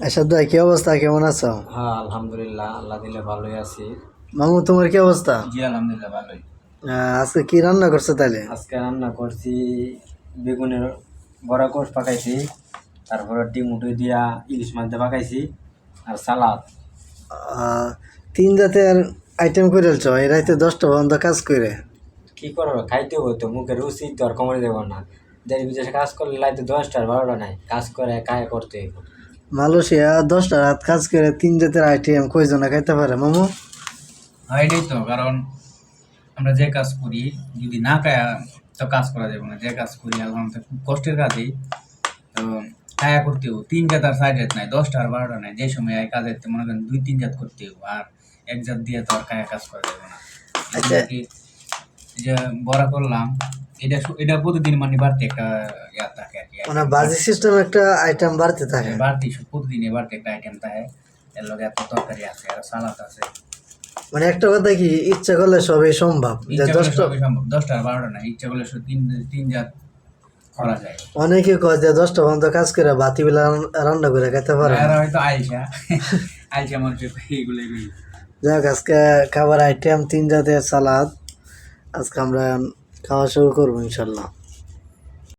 আসাদ ভাই, কি অবস্থা? কেমন আছো? হ্যাঁ, আলহামদুলিল্লাহ, আল্লাহ দিলে ভালোই আছি। মামু, তোমার কি অবস্থা? জি আলহামদুলিল্লাহ ভালোই। আজকে কি রান্না করছো তাহলে? আজকে রান্না করছি বেগুনের বড়া কোষ পাকাইছি, তারপরে ডিম উঠে দিয়া ইলিশ মাছ দিয়ে পাকাইছি, আর সালাদ। আহ, তিন জাতের আইটেম করে ফেলছো এই রাইতে 10টা পর্যন্ত কাজ করে। কি করবো, খাইতে হতো, মুখের রুচি তো আর কমে দেবো না। দেশ বিদেশে কাজ করলে লাইতে 10টা আর 12টা নাই, কাজ করে কায় করতে হইব। মালয়েশিয়া 10টা রাত কাজ করে তিন জাতের আইটেম কয়জনে খাইতে পারে মামু? হ্যাঁ, এটাই তো কারণ। আমরা যে কাজ করি, যদি না কায়া তো কাজ করা যাবে না। যে কাজ করি আলহামদুলিল্লাহ খুব কষ্টের কাজই তো কায়া করতে হবো। তিন জাত আর 4 জাত নাই, 10টা আর 12টা নাই। যে সময় এই কাজের তো মনে করেন 2-3 জাত করতে হবো, আর এক জাত দিয়ে তো আর কায়া কাজ করা যাবে না। এই জন্য আচ্ছা, কি, যে বড়া করলাম, এটা প্রতিদিন মানে বাড়তি একটা ইয়া থাকে আর কি। মানে বাজি সিস্টেম একটা আইটেম বাড়তে থাকে। বাড়তি প্রতিদিনে বাড়তি একটা আইটেম থাকে। এর লগে এত তরকারি আছে আর সালাদ আছে। মানে একটা কথা কি, ইচ্ছা করলে সবই সম্ভব। যে ইচ্ছা করলে 10টা সবই সম্ভব, 10টা আর 12টা না, ইচ্ছা করলে তিন তিন জাত করা যায়। অনেকে কয় যে 10টা পর্যন্ত কাজ করে বাতি বেলা রান্না করে খাইতে পারে না। এরা হয়তো আইসা আইসা মানুষের এইগুলো এগুলো। যাক, আজকে খাবার আইটেম তিন জাতের সালাদ। আজকে আমরা খাওয়া শুরু করবো ইনশাল্লাহ।